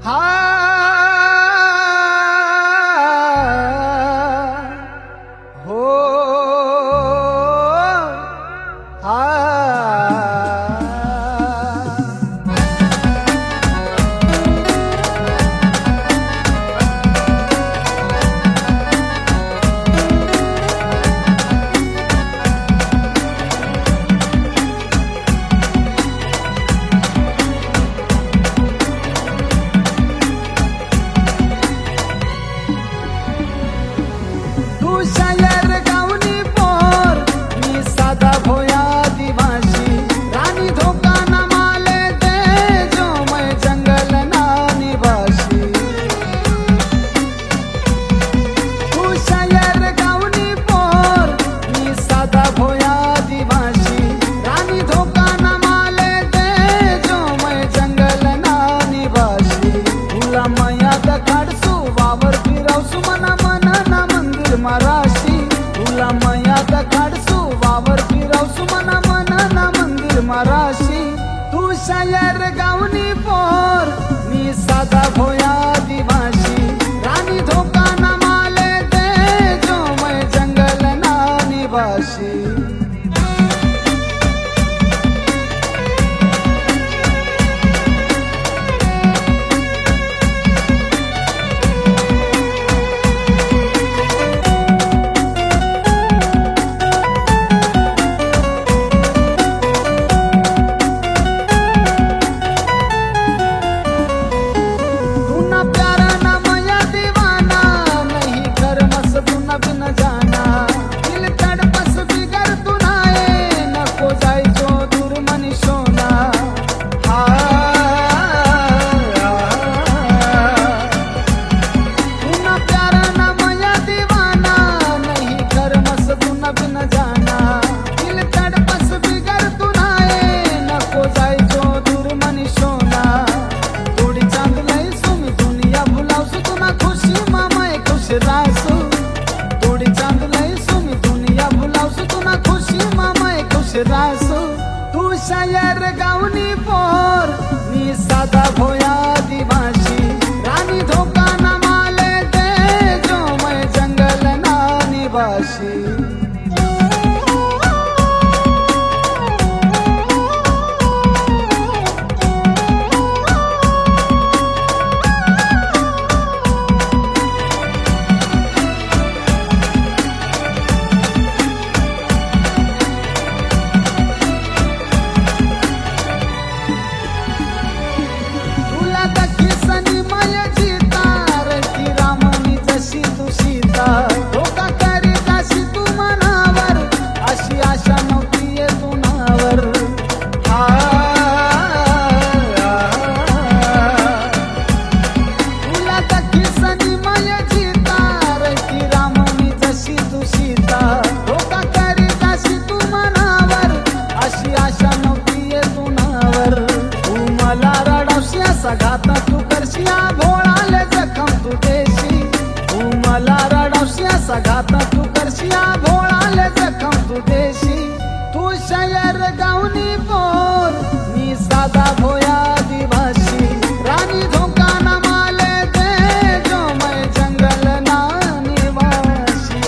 हा हो हा तू शायर गावनी पोर मी साधा भोया दिवाशी रानी धोका न माले दे जो मैं जंगल ना निवासी तू शायर गावनी पोर मी साधा भोया दिवाशी रानी धोका न माले दे जो मैं जंगल ना निवासी तुला मया दखाडसू वावर फिरवसू मना मना ना मंदिर माराशी तुला मया दखाडसू वावर फिरवसू मना मना ना मंदिर माराशी तू शायर गावनी पोर मी साधा भोया दिवाशी रानी धोका न माले दे जो मैं जंगल ना निवासी तोडी चांदलय सुमी दुनिया भुलावसू तुना खुशी मामाय खुश रासू तू शायर गावनी पोर मी साधा भोया दिवाशी रानी धोका न माले दे जो मैं जंगल ना निवासी घाता तू करशिया भोळाले जखम तू देशी तू मला रडवशिया घाता तू करशिया भोळाले जखम तू देशी तू शायर गावनी पोर मी साधा भोया दिवाशी रानी धोका न माले दे जो मैं जंगल ना निवासी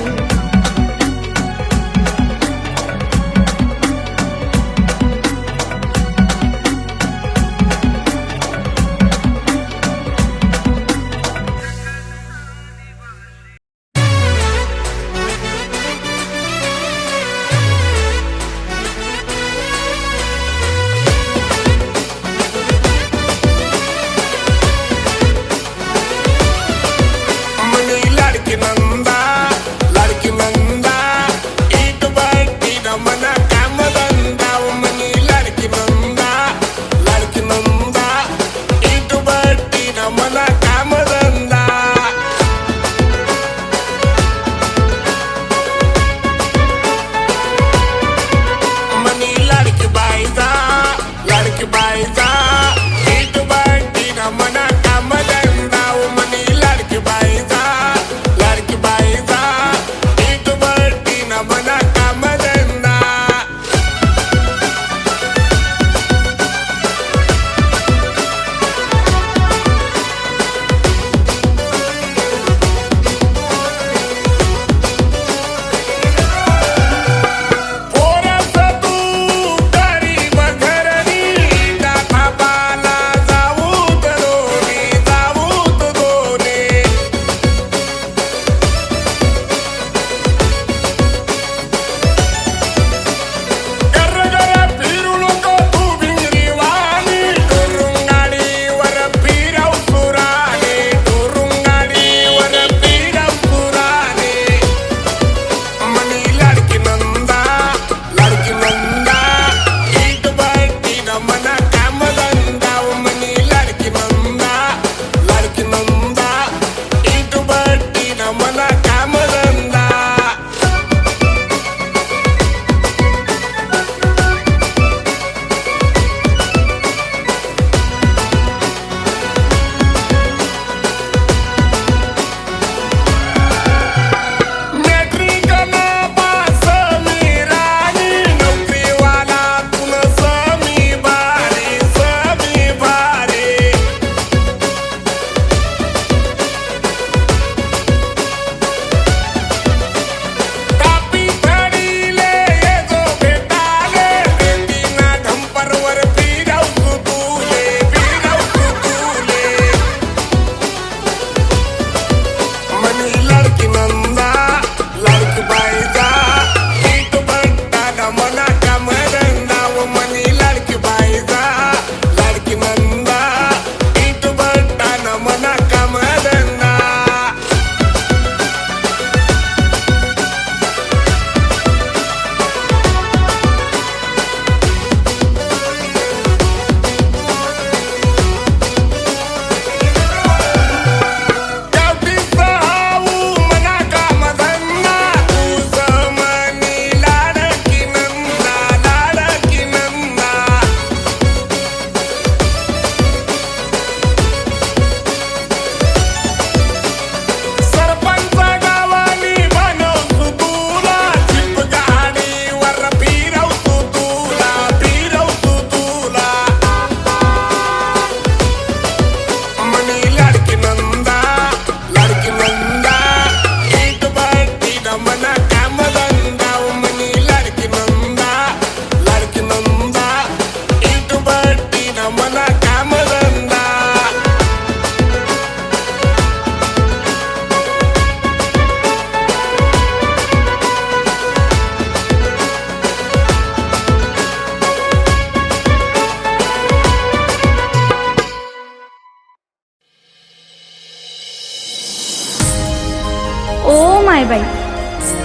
बाई,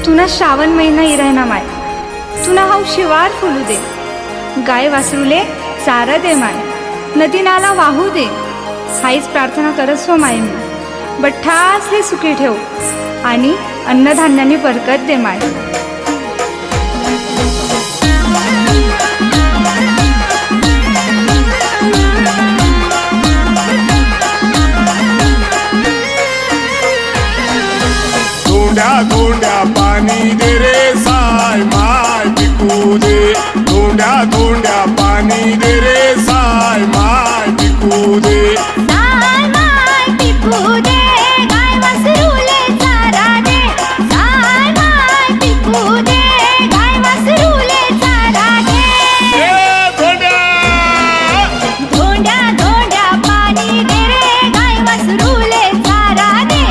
तुना श्रावण महिना इरायना माय, तुना हाव शिवार फुलू दे, गाय वासरूले चारा दे माय, नदी नाला वाहू दे, हाईच प्रार्थना करत हो माय मी. बठ्ठासले सुखी ठेव आणि अन्नधान्याने बरकत दे माय. धोंड्या धोंड्या पाणी दे रे साय माय पिकू दे. धोंड्या धोंड्या पाणी दे रे साय माय पिकू दे. साय माय पिकू दे, गाय वासरूले चारा दे. साय माय पिकू दे, गाय वासरूले चारा दे. धोंड्या धोंड्या धोंड्या पाणी दे रे, गाय वासरूले चारा दे.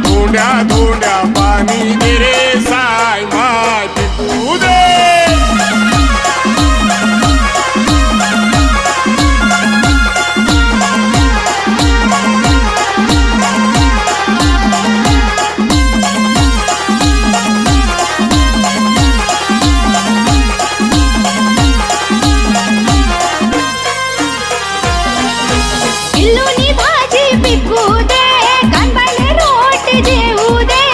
धोंड्या धोंड्या पाणी दे रे साय माय पिकू दे. किल्लूनी भाजी पिकू दे, कानबाईले रोट जेवू दे.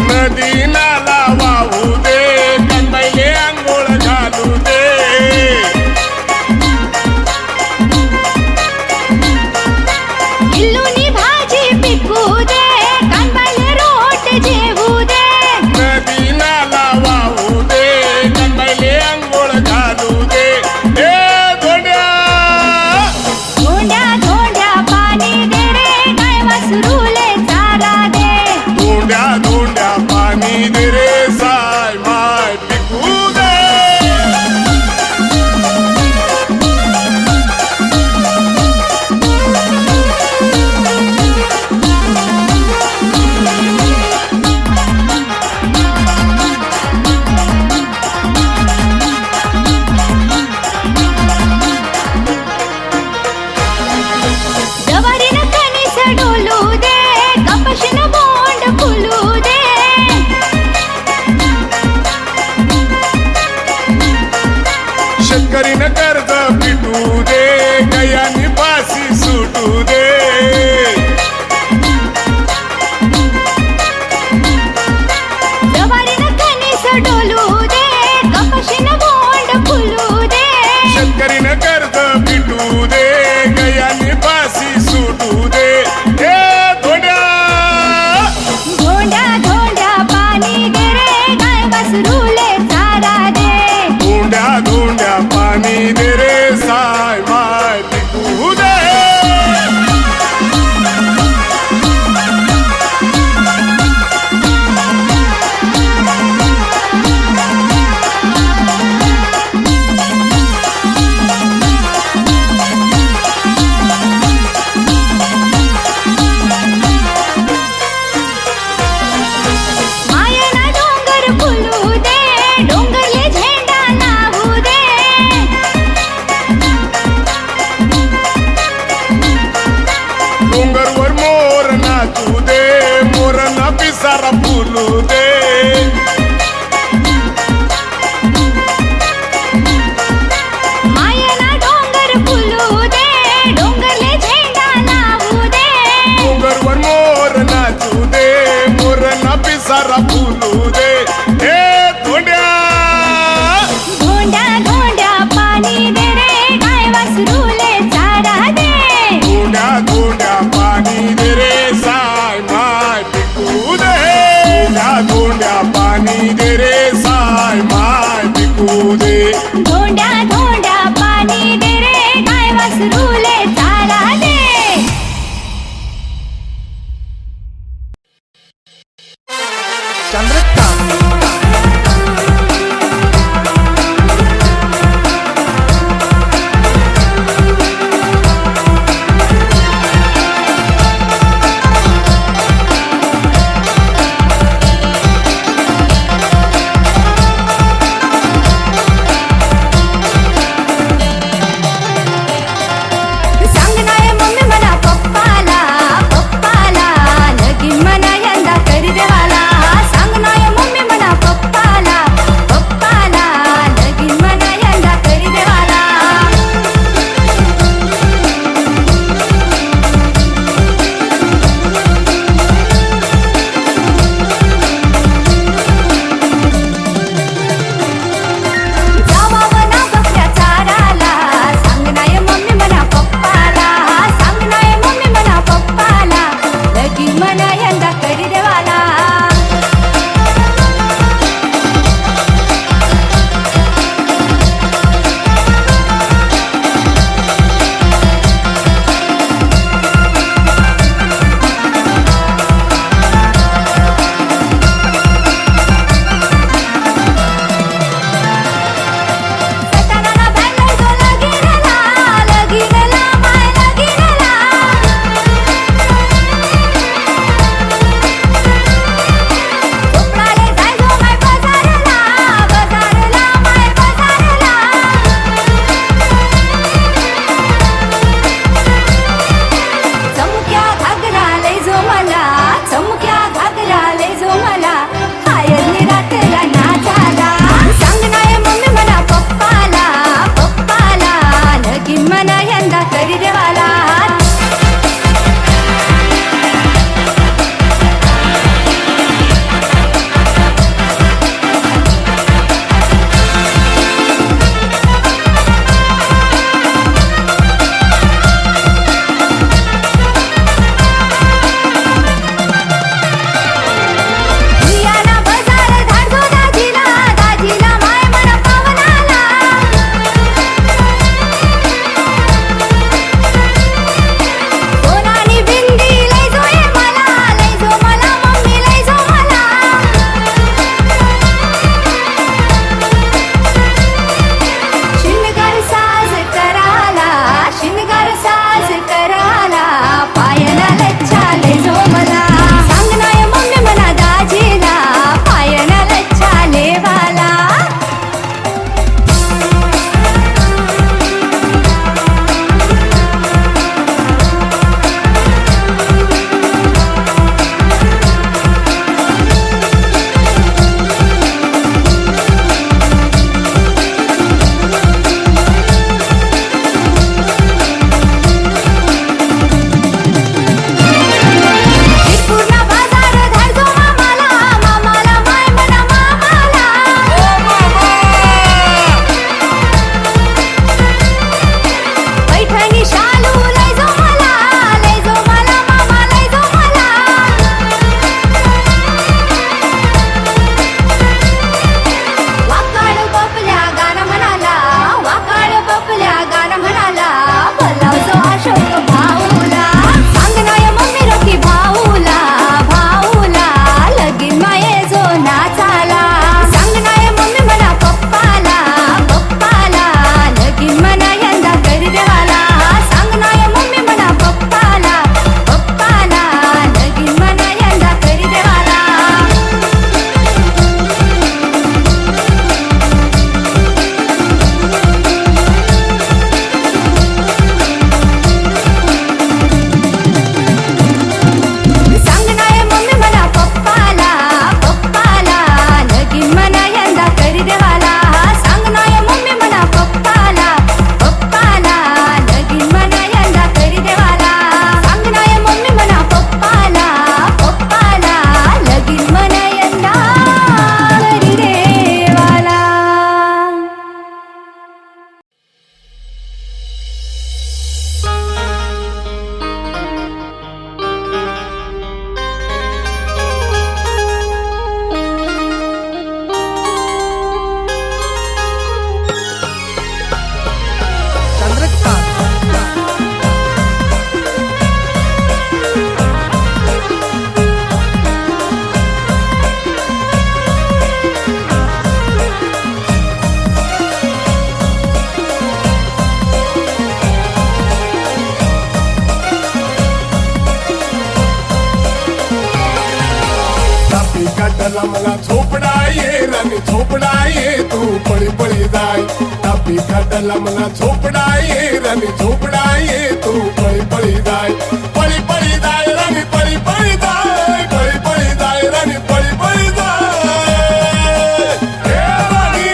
नदी नाला वाहू दे, कणबाईले आंघोळ घालू दे. किल्लूनी भाजी पिकू दे, कानबाईले रोट जेवू दे. नदी नाला वाहू दे, कणबाईले आंघोळ घालू दे. धोंड्या धोंड्या धोंड्या पाणी दे रे, गाय वासरूले चारा दे. धोंड्या धोंड्या पाणी दे रे साय माय पिकू दे. जवारीनं कणीस डोलू दे, कपाशीनं बोंड फुलू दे. शेतकरीनं कर्ज पिटू दे, गयानी फाशी सुटू दे. जवारीनं कणीस डोलू दे, कपाशीनं बोंड फुलू दे. शेतकरीनं कर्ज पिटू दे, गयानी फाशी सुटू दे. धोंड्या धोंड्या धोंड्या पाणी दे रे, गाय वासरूले चारा दे. धोंड्या धोंड्या पाणी दे रे साय माय पिकू दे. मायना डोंगर फुलू दे, डोंगरले झेंडा लावू दे. डोंगरवर मोर नाचू दे, मोरांना पिसारा फुलू दे. मायना डोंगर फुलू दे, डोंगरले झेंडा लावू दे. डोंगरवर मोर नाचू दे, मोरांना पिसारा फुलू दे. धोंड्या धोंड्या धोंड्या पाणी दे रे, गाय वासरूले चारा दे. धोंड्या धोंड्या पाणी दे रे साय माय पिकू दे. धोंड्या धोंड्या पाणी दे रे साय माय पिकू दे. धोंड्या धोंड्या पाणी दे रे, गाय वासरूले चारा दे. चंद्रकांत पळी पळी जाय तापी काटाला मला झोपडा ये राणी झोपडा ये तू पळी पळी जाय पळी पळी जाय राणी पळी पळी जाय पळी पळी जाय राणी पळी पळी जाय हे राणी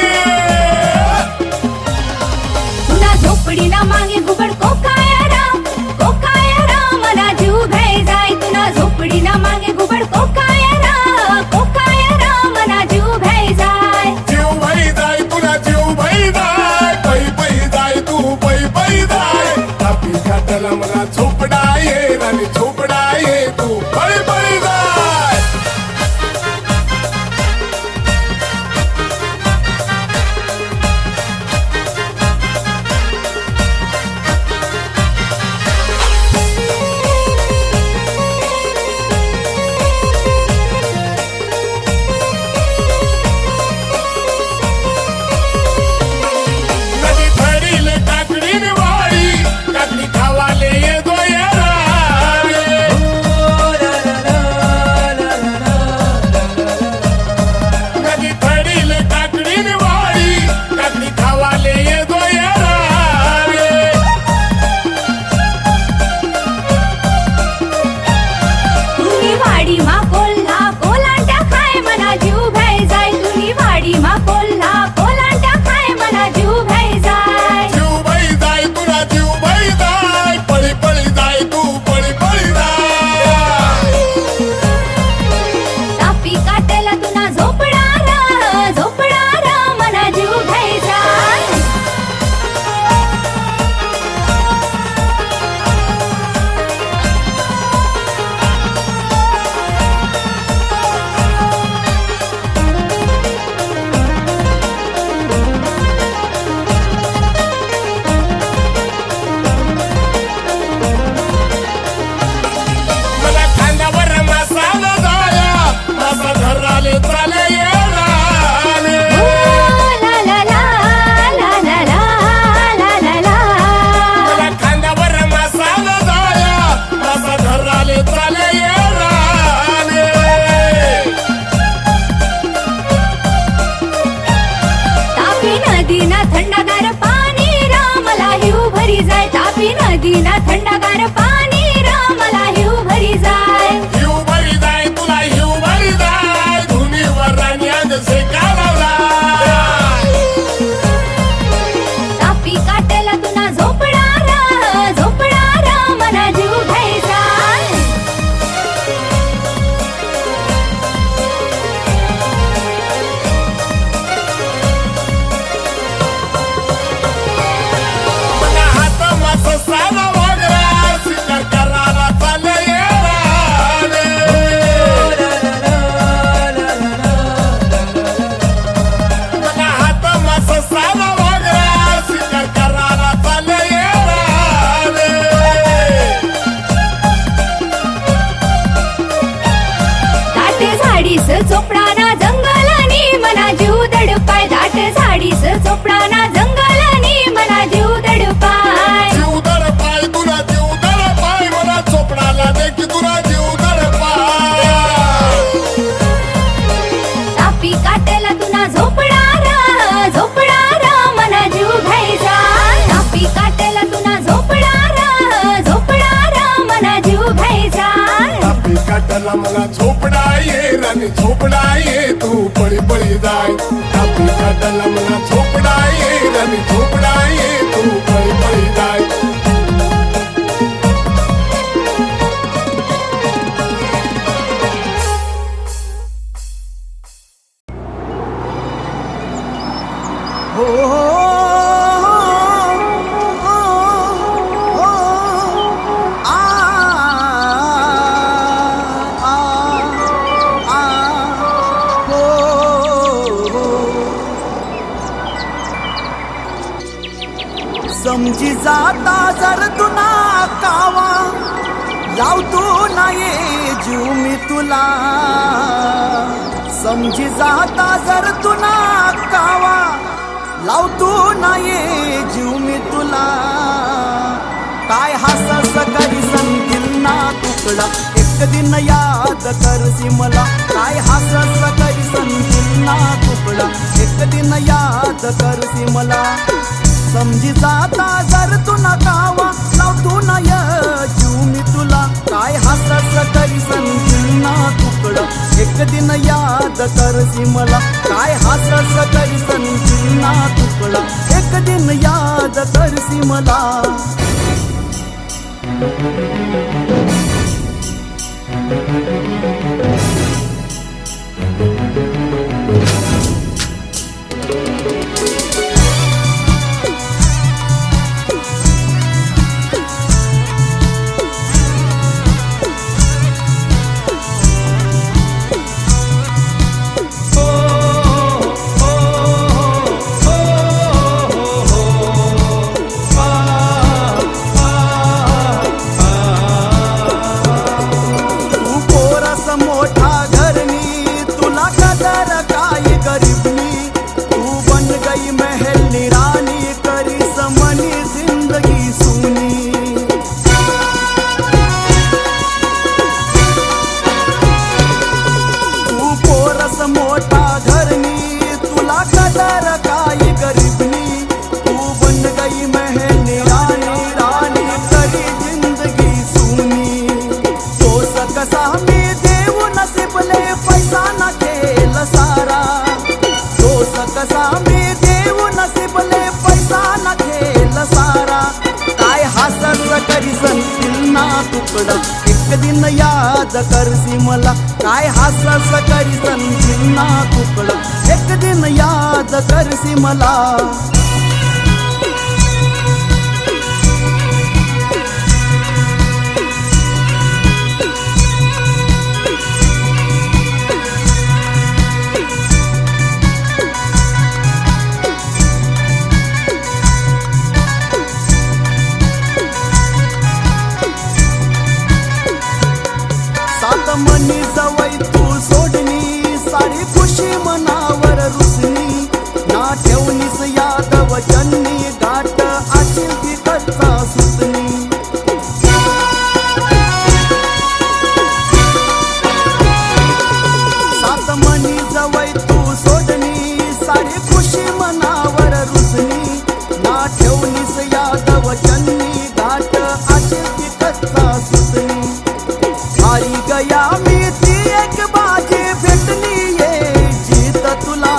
तुला झोपडीला मागे घुबड कोकायरा मला जीव घाई जाय तुला झोपडीला मागे घुबड कोकायरा मला जीव घाई जाय जीव भाई जाय तुला जीव भाई जाय पळी पळी जाय तू पळी पळी जाय तापी काटाला मला झोपडा ये राणी झोपडा ये तू पळी पळी जाय नदी फडील काकडीन वाडी काकडी खावाले येतो येराळे नदी फडील काकडीन वाडी काकडी खावाले येतो येराळे तुम्ही वाडी मा कोल्हा कोलांटा खाय मला जीव घाई जाय तुम्ही वाडी मा कोल्हा कोलांटा खाय मला जीव घाई जाय जीव बाई जाय तुला जीव बाई जाय पळी पळी जाय तू पळी पळी जाय तापी काटेला तुला झोपडा मला जीव घाई जाय मला खांद्यावर मसाला जाया मासा घराले चाले येराळे ला ला ला ला ला ला ला ला मला खांद्यावर मसाला जाया मासा घराले चाले येराळे तापी नदीना थंडगार पाणी मला हिव भरी जाय तापी नदीना थंडगार पाणी मला हिव भरी जाय हिव भरी जाय तुला हिव भरी जाय धुनीवर राणी आज शेकाला तापी काटेला तुला झोपडा मला जीव घाई जाय मला हात मासा साला वगरा शिकार करायला चाले येराळे मला हात मासा साला वगरा शिकार करायला चाले येराळे दाट झाडीस चोपडाना जंगलानी मला जीव दडपाय दाट झाडीस चोपडाना जंगलानी मला जीव दडपाय जीव दर पाय तुला जीव दर पाय मला चोपडाला दे की तुला जीव दर पाय तापी काटेला तुला झोपडा मला जीव घाई जाय तापी काटेला तुला झोपडा मला जीव घाई जाय तापी काटाला मला झोपडा ये राणी झोपडा ये तू पळी पळी जाय तापी काटाला मला झोपडा ये राणी झोपडा ये तू पळी पळी जाय हो हो हो आ आ आ हो समजी जाता जर तुना कावा लावतो नाही जीव मी तुला समजी जाता जर तुना कावा लावतो नाही जीव मी तुला काय हसस करी संतील ना तुकडा एक दिन याद करसी मला काय हसस करी संतील ना तुकडा एक एक दिन याद करसी मला समजी जाता जर तू नकावा लावतो ना जीव मी तुला काय हसस करी संजीवना तुकडं एक दिन याद करसी मला काय हसस करी संजीवना तुकडं एक दिन याद करसी मला एक दिन याद करसी मला काय हसस करी संजीवना तुकडं एक दिन याद करसी मला मनी जवळ तू सोडणी सारी खुशी मनावर रुसणी ना ठेवणीस याद वचनी गाठ अशील ती कच्चा सुसणी सात मनी जवळ तू सोडणी सारी खुशी मनावर रुसणी ना ठेवणीस याद वचनी गाठ अशील ती कच्चा सुसणी हारी गया मी ती एक बाजी भेटली ये जीत तुला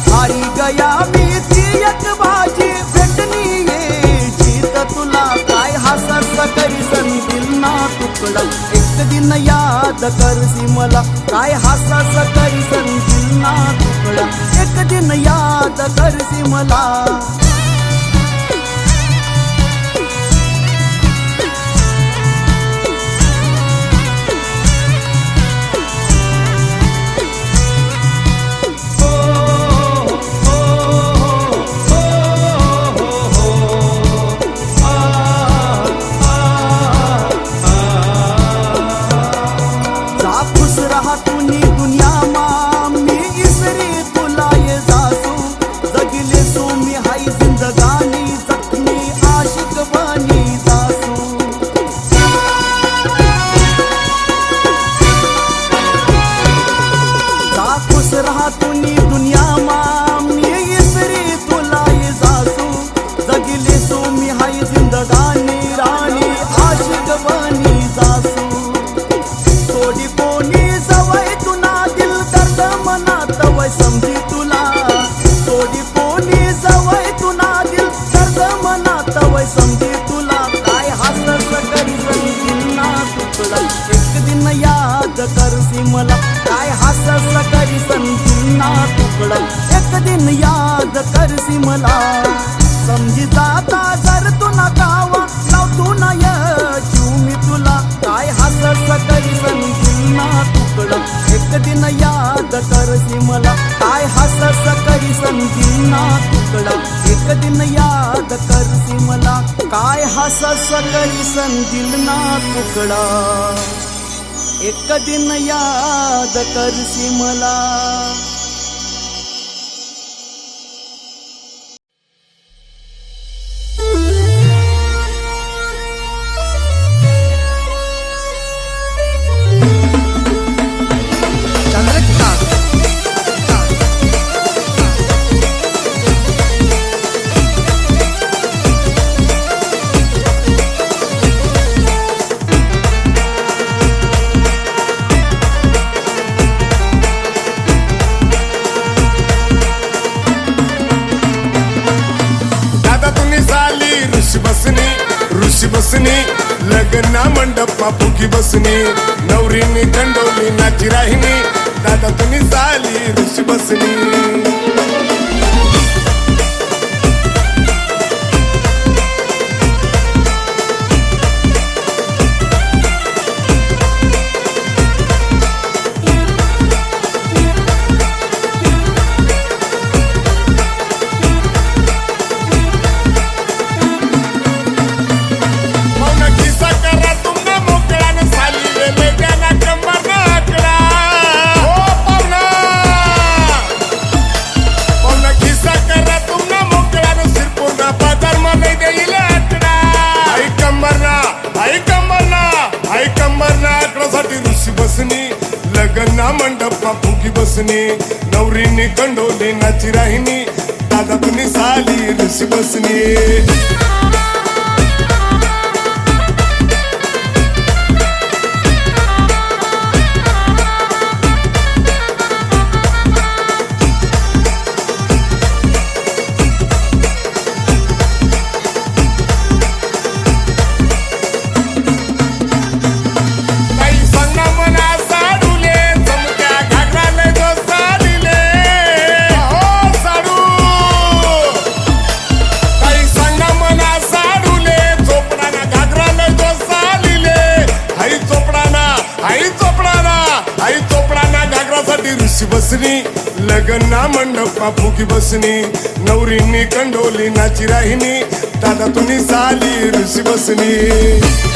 हारी गया मी ती एक बाजी भेटली ये जीत तुला काय हसस करी संजीवना तुकडं एक दिन याद करसी मला काय हसस करी संजीवना तुकडं एक दिन याद करसी मला मला काय हसस करी संजीवना तुकडं एक दिन याद करसी मला समजी जाता जर तू नकावा लावतो ना जीव मी तुला काय हसस करी संजीवना तुकडं एक दिन याद करसी मला काय हसस करी संजीवना तुकडं एक दिन याद करसी मला काय हसस करी संजीवना तुकडं एक दिन याद करसी मला तुम्ही साली ऋषी बसनी लग्न मंडपमा फुगी बसनी नवरीनी कंडोली नाची राहिनी दादा तुम्ही साली ऋषी बसनी लग्न मंडपमा फुगी बसनी नवरीनी कंडोली नाची राहिनी दादा तुम्ही साली ऋषी बसनी ऋषी बसनी लग्न मंडपमा फुगी बसनी नवरीनी कंडोली नाची राहिनी दादा तुम्ही साली ऋषी बसनी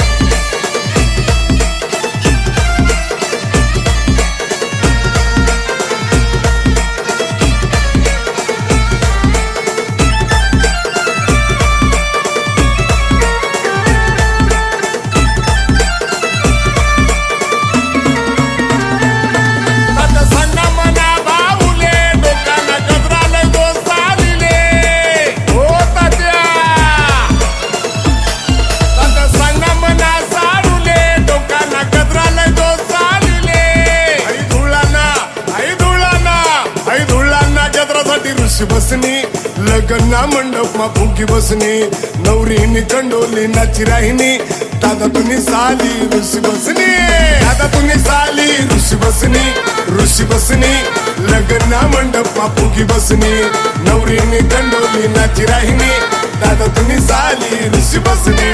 ऋषी बसनी लग्न मंडपमा फुगी बसनी नवरीनी कंडोली नाची राहिनी दादा तुम्ही साली ऋषी बसनी दादा तुम्ही साली ऋषी बसनी लग्न मंडपमा फुगी बसनी नवरीनी कंडोली नाची राहिनी दादा तुम्ही साली ऋषी बसनी